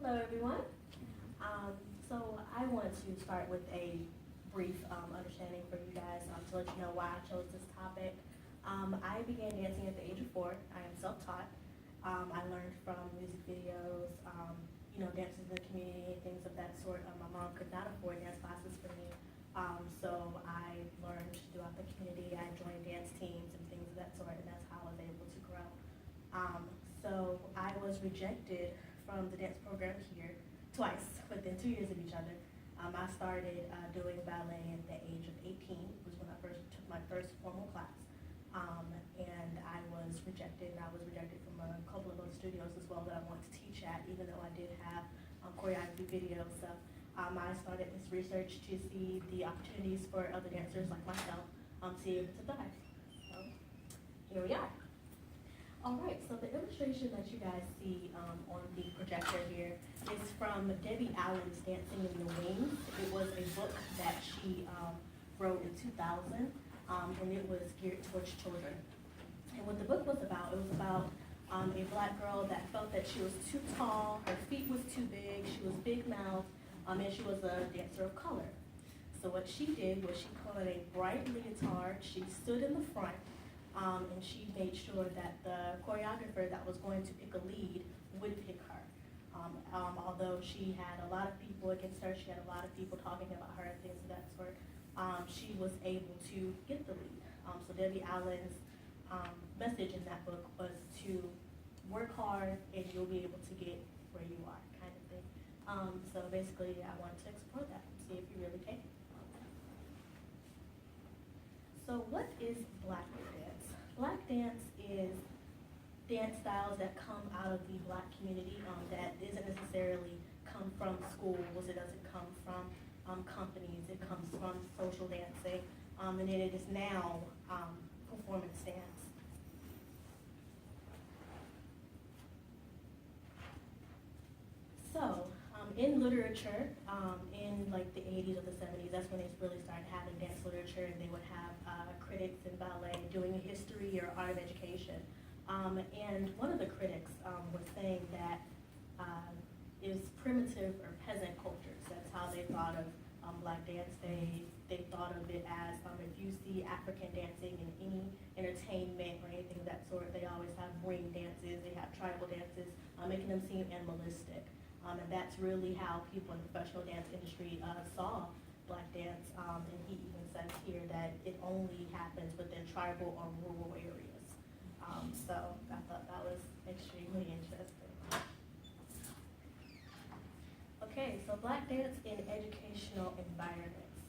Hello, everyone. So I want to start with a brief understanding for you guys to let you know why I chose this topic. I began dancing at the age of 4. I am self-taught. I learned from music videos, dances in the community, things of that sort. My mom could not afford dance classes for me, so I learned throughout the community. I joined dance teams and things of that sort, and that's how I was able to grow. So I was rejected from the dance program here twice within 2 years of each other. I started doing ballet at the age of 18, was when I first took my first formal class. And I was rejected, and I was rejected from a couple of other studios as well that I wanted to teach at, even though I did have choreography videos. So I started this research to see the opportunities for other dancers like myself, see if it's a thrive. So here we are. All right, so the illustration that you guys see on the projector here is from Debbie Allen's Dancing in the Wings. It was a book that she wrote in 2000, and it was geared towards children. And what the book was about, it was about a black girl that felt that she was too tall, her feet was too big, she was big-mouthed, and she was a dancer of color. So what she did was she put on a bright leotard, she stood in the front, and she made sure that the choreographer that was going to pick a lead would pick her. Although she had a lot of people against her, she had a lot of people talking about her and things of that sort, she was able to get the lead. So Debbie Allen's message in that book was to work hard and you'll be able to get where you are, kind of thing. So basically I wanted to explore that and see if you really can. So what is black dance? Black dance is dance styles that come out of the black community that isn't necessarily come from schools, it doesn't come from companies, it comes from social dancing, and it is now performance dance. So in literature, in like the 80s or the 70s, that's when they really started having dance literature, and they would have critics in ballet doing a history or art of education. And one of the critics was saying that it was primitive or peasant cultures. That's how they thought of black dance. They thought of it as if you see African dancing in any entertainment or anything of that sort, they always have ring dances, they have tribal dances, making them seem animalistic. And that's really how people in the professional dance industry saw black dance. And he even says here that it only happens within tribal or rural areas. So I thought that was extremely interesting. Okay, so black dance in educational environments.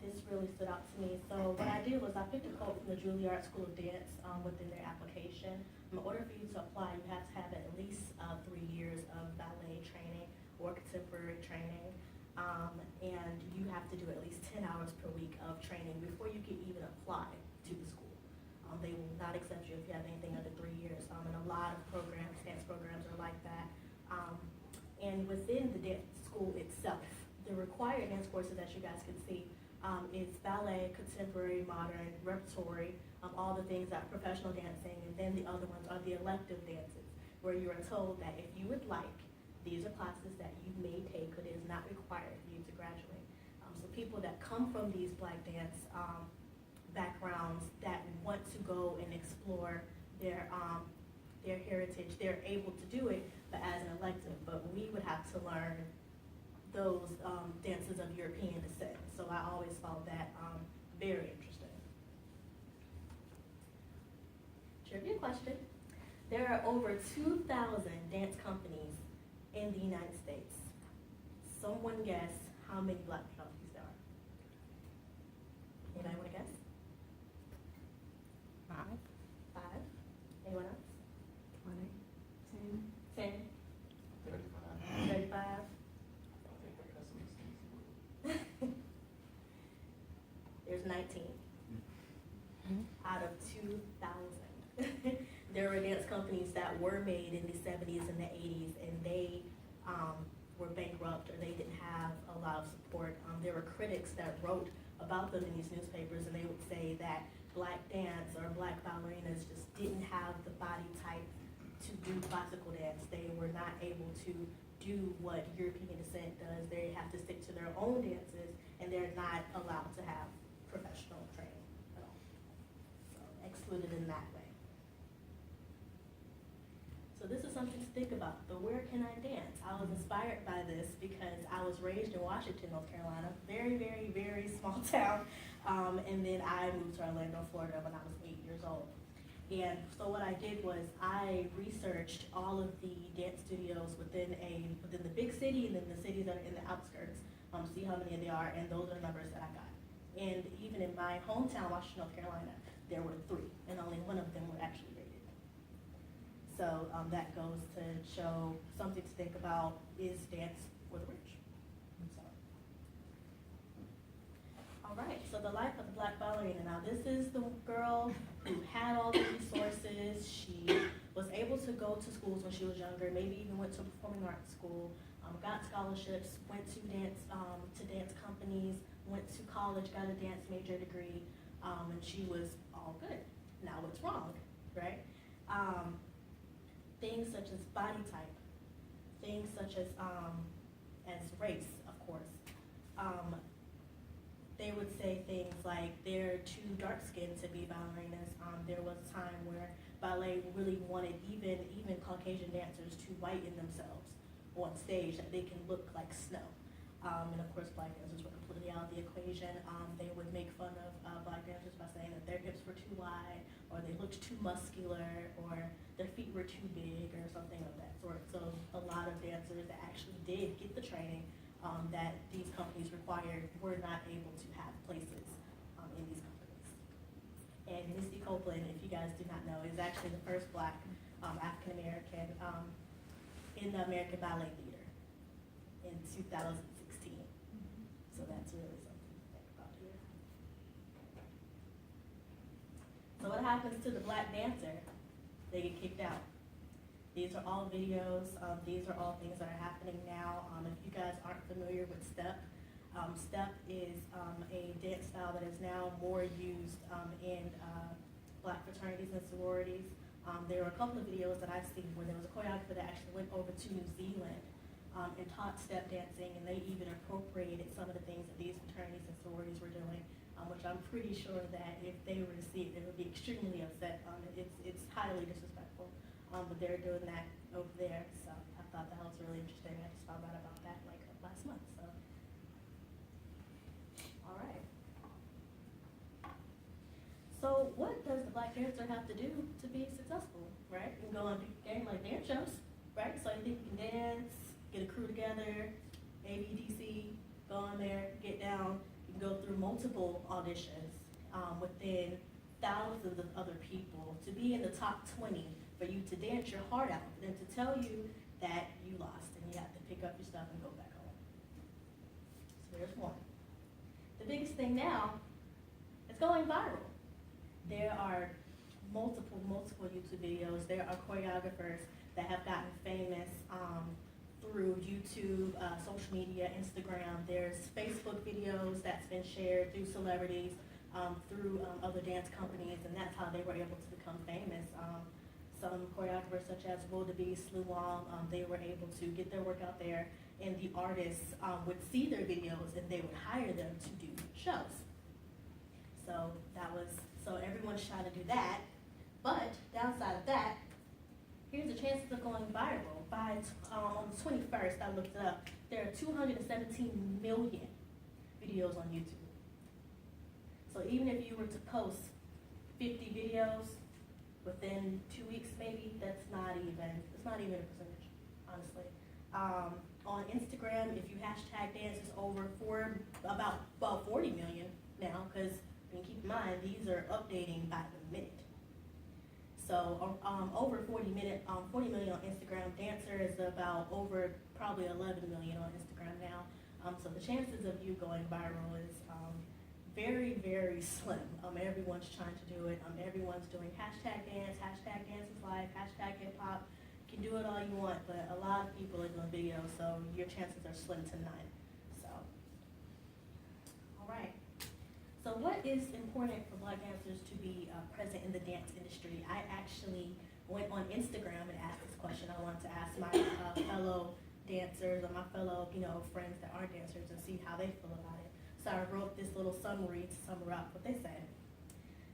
This really stood out to me. So what I did was I picked a quote from the Juilliard School of Dance within their application. In order for you to apply, you have to have at least 3 years of ballet training or contemporary training, and you have to do at least 10 hours per week of training before you can even apply to the school. They will not accept you if you have anything under 3 years, and a lot of programs, dance programs are like that. And within the dance school itself, the required dance courses that you guys can see is ballet, contemporary, modern, repertory, all the things that are professional dancing, and then the other ones are the elective dances, where you are told that if you would like, these are classes that you may take, but it is not required for you to graduate. So people that come from these black dance backgrounds that want to go and explore their heritage, they're able to do it, but as an elective. But we would have to learn those dances of European descent. So I always found that very interesting. Trivia question. There are over 2,000 dance companies in the United States. Someone guess how many black companies there are? Anybody want to guess? 5. 5. Anyone else? 20. 10. 35. 35. I think I got some excuses. There's 19 out of 2,000. There were dance companies that were made in the 70s and the 80s, and they were bankrupt, or they didn't have a lot of support. There were critics that wrote about them in these newspapers, and they would say that black dance or black ballerinas just didn't have the body type to do classical dance. They were not able to do what European descent does. They have to stick to their own dances, and they're not allowed to have professional training at all. So excluded in that way. So this is something to think about, but where can I dance? I was inspired by this because I was raised in Washington, North Carolina, very, very, very small town, and then I moved to Orlando, Florida when I was 8 years old. And so what I did was I researched all of the dance studios within the big city and then the cities that are in the outskirts, see how many there are, and those are the numbers that I got. And even in my hometown, Washington, North Carolina, there were 3, and only one of them were actually rated. So that goes to show something to think about, is dance for the rich? So. All right, so the life of the Black ballerina. Now this is the girl who had all the resources. She was able to go to schools when she was younger, maybe even went to performing arts school, got scholarships, went to dance companies, went to college, got a dance major degree, and she was all good. Now what's wrong, right? Things such as body type, things such as race, of course. They would say things like they're too dark-skinned to be ballerinas. There was a time where ballet really wanted even Caucasian dancers to whiten themselves on stage, that they can look like snow. And of course, Black dancers were completely out of the equation. They would make fun of Black dancers by saying that their hips were too wide, or they looked too muscular, or their feet were too big, or something of that sort. So a lot of dancers that actually did get the training that these companies required were not able to have places in these companies. And Misty Copeland, if you guys do not know, is actually the first Black African-American in the American Ballet Theater in 2016. So that's really something to think about here. So what happens to the Black dancer? They get kicked out. These are all videos. These are all things that are happening now. If you guys aren't familiar with step, step is a dance style that is now more used in Black fraternities and sororities. There were a couple of videos that I've seen where there was a choreographer that actually went over to New Zealand and taught step dancing, and they even appropriated some of the things that these fraternities and sororities were doing, which I'm pretty sure that if they were to see it, they would be extremely upset. It's highly disrespectful. But they're doing that over there, so I thought that was really interesting. I just found out about that like last month, so. All right. So what does the Black dancer have to do to be successful, right? You can go on game like dance shows, right? So you think you can dance, get a crew together, ABDC, go on there, get down. You can go through multiple auditions within thousands of other people to be in the top 20. For you to dance your heart out, and to tell you that you lost and you have to pick up your stuff and go back home. So there's one. The biggest thing now is going viral. There are multiple YouTube videos. There are choreographers that have gotten famous through YouTube, social media, Instagram. There's Facebook videos that's been shared through celebrities, through other dance companies, and that's how they were able to become famous. Some choreographers such as Wildebeest, Lou Wong, they were able to get their work out there, and the artists would see their videos and they would hire them to do shows. So everyone's trying to do that, but downside of that, here's the chances of going viral. By on the 21st, I looked it up, there are 217 million videos on YouTube. So even if you were to post 50 videos, within 2 weeks, maybe, it's not even a percentage, honestly. On Instagram, if you hashtag dance, it's over for about 40 million now, because keep in mind, these are updating by the minute. So over 40 million on Instagram. Dancer is about over probably 11 million on Instagram now. So the chances of you going viral is very, very slim. Everyone's trying to do it. Everyone's doing hashtag dance is life, hashtag hip hop. You can do it all you want, but a lot of people are doing videos, so your chances are slim to none. So, all right. So what is important for Black dancers to be present in the dance industry? I actually went on Instagram and asked this question. I wanted to ask my fellow dancers or my fellow, friends that aren't dancers and see how they feel about it. So I wrote this little summary to sum up what they said.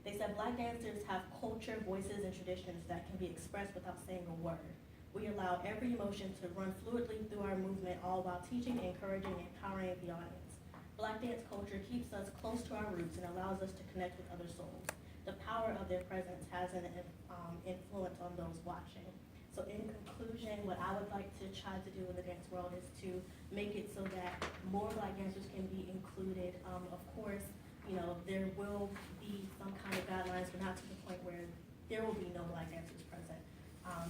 They said Black dancers have culture, voices, and traditions that can be expressed without saying a word. We allow every emotion to run fluidly through our movement, all while teaching, encouraging, and empowering the audience. Black dance culture keeps us close to our roots and allows us to connect with other souls. The power of their presence has an influence on those watching. So in conclusion, what I would like to try to do in the dance world is to make it so that more Black dancers can be included. Of course, there will be some kind of guidelines, but not to the point where there will be no Black dancers present,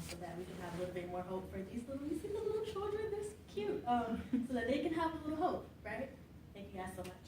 so that we can have a little bit more hope for these you see the little children, they're so cute, so that they can have a little hope, right? Thank you guys so much.